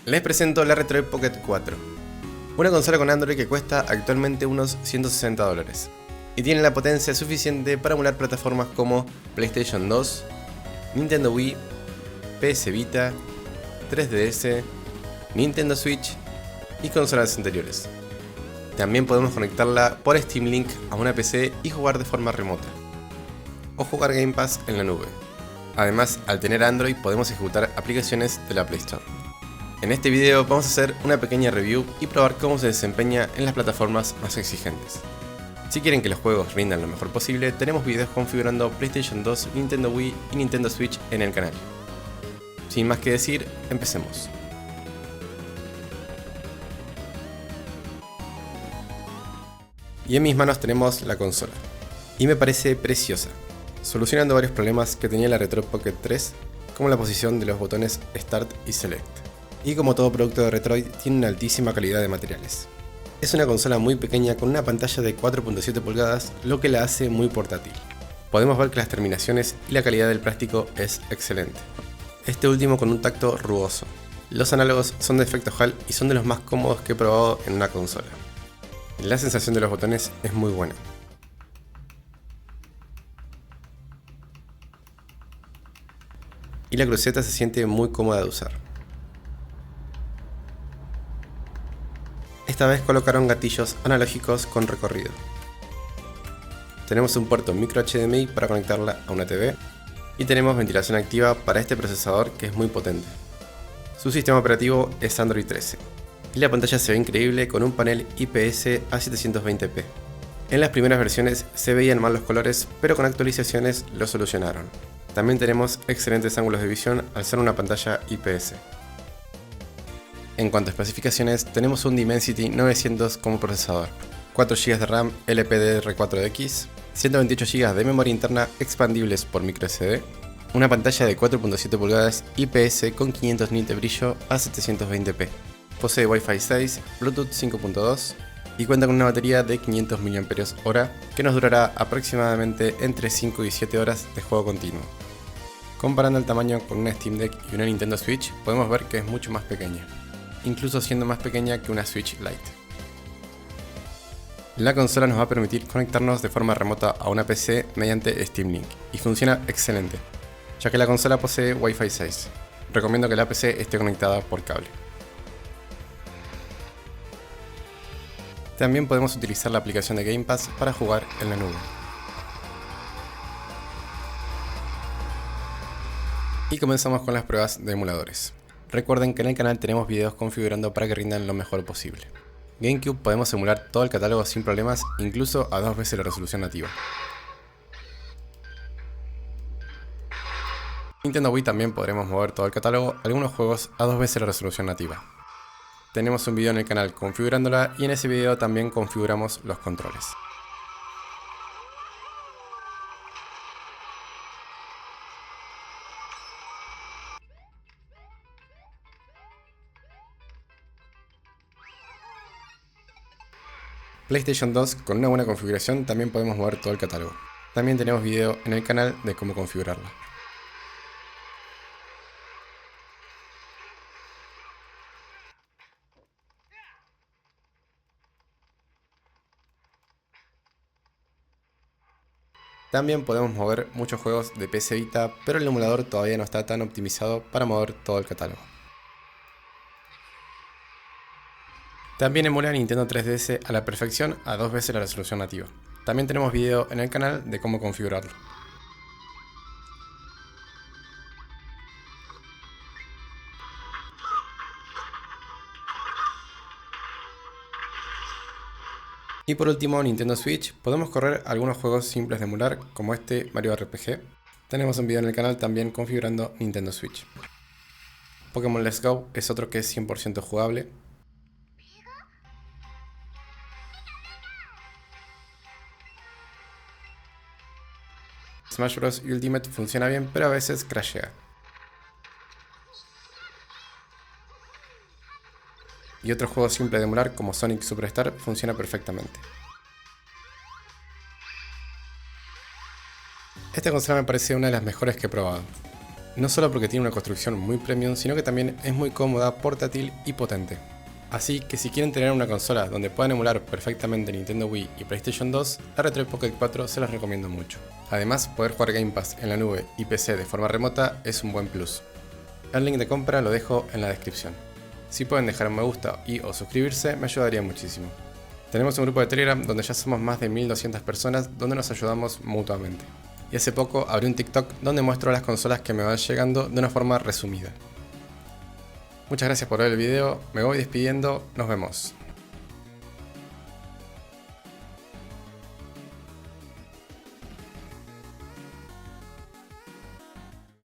Les presento la Retroid Pocket 4, una consola con Android que cuesta actualmente unos $160 y tiene la potencia suficiente para emular plataformas como PlayStation 2, Nintendo Wii, PS Vita, 3DS, Nintendo Switch y consolas anteriores. También podemos conectarla por Steam Link a una PC y jugar de forma remota, o jugar Game Pass en la nube. Además, al tener Android podemos ejecutar aplicaciones de la Play Store. En este video vamos a hacer una pequeña review y probar cómo se desempeña en las plataformas más exigentes. Si quieren que los juegos rindan lo mejor posible, tenemos videos configurando PlayStation 2, Nintendo Wii y Nintendo Switch en el canal. Sin más que decir, empecemos. Y en mis manos tenemos la consola, y me parece preciosa, solucionando varios problemas que tenía la Retroid Pocket 3, como la posición de los botones Start y Select. Y como todo producto de Retroid, tiene una altísima calidad de materiales. Es una consola muy pequeña con una pantalla de 4.7 pulgadas, lo que la hace muy portátil. Podemos ver que las terminaciones y la calidad del plástico es excelente. Este último con un tacto rugoso. Los análogos son de efecto HAL y son de los más cómodos que he probado en una consola. La sensación de los botones es muy buena. Y la cruceta se siente muy cómoda de usar. Esta vez colocaron gatillos analógicos con recorrido. Tenemos un puerto micro HDMI para conectarla a una TV y tenemos ventilación activa para este procesador que es muy potente. Su sistema operativo es Android 13 y la pantalla se ve increíble con un panel IPS a 720p. En las primeras versiones se veían mal los colores, pero con actualizaciones lo solucionaron. También tenemos excelentes ángulos de visión al ser una pantalla IPS. En cuanto a especificaciones, tenemos un Dimensity 900 como procesador, 4 GB de RAM LPDDR4X, 128 GB de memoria interna expandibles por microSD, una pantalla de 4.7 pulgadas IPS con 500 nits de brillo a 720p, posee Wi-Fi 6, Bluetooth 5.2 y cuenta con una batería de 500 mAh que nos durará aproximadamente entre 5 y 7 horas de juego continuo. Comparando el tamaño con una Steam Deck y una Nintendo Switch, podemos ver que es mucho más pequeña, incluso siendo más pequeña que una Switch Lite. La consola nos va a permitir conectarnos de forma remota a una PC mediante Steam Link y funciona excelente, ya que la consola posee Wi-Fi 6. Recomiendo que la PC esté conectada por cable. También podemos utilizar la aplicación de Game Pass para jugar en la nube. Y comenzamos con las pruebas de emuladores. Recuerden que en el canal tenemos videos configurando para que rindan lo mejor posible. GameCube podemos emular todo el catálogo sin problemas, incluso a 2 veces la resolución nativa. Nintendo Wii también podremos mover todo el catálogo, algunos juegos a 2 veces la resolución nativa. Tenemos un video en el canal configurándola y en ese video también configuramos los controles. PlayStation 2 con una buena configuración también podemos mover todo el catálogo. También tenemos video en el canal de cómo configurarla. También podemos mover muchos juegos de PS Vita, pero el emulador todavía no está tan optimizado para mover todo el catálogo. También emula Nintendo 3DS a la perfección a 2 veces la resolución nativa. También tenemos video en el canal de cómo configurarlo. Y por último, Nintendo Switch, podemos correr algunos juegos simples de emular, como este Mario RPG. Tenemos un video en el canal también configurando Nintendo Switch. Pokémon Let's Go es otro que es 100% jugable. Smash Bros. Ultimate funciona bien, pero a veces crashea. Y otro juego simple de emular como Sonic Superstar funciona perfectamente. Esta consola me parece una de las mejores que he probado. no solo porque tiene una construcción muy premium, sino que también es muy cómoda, portátil y potente. Así que si quieren tener una consola donde puedan emular perfectamente Nintendo Wii y PlayStation 2, la Retroid Pocket 4 se las recomiendo mucho. Además, poder jugar Game Pass en la nube y PC de forma remota es un buen plus. El link de compra lo dejo en la descripción. Si pueden dejar un me gusta y o suscribirse, me ayudaría muchísimo. Tenemos un grupo de Telegram donde ya somos más de 1200 personas donde nos ayudamos mutuamente. Y hace poco abrí un TikTok donde muestro las consolas que me van llegando de una forma resumida. Muchas gracias por ver el video, me voy despidiendo, nos vemos.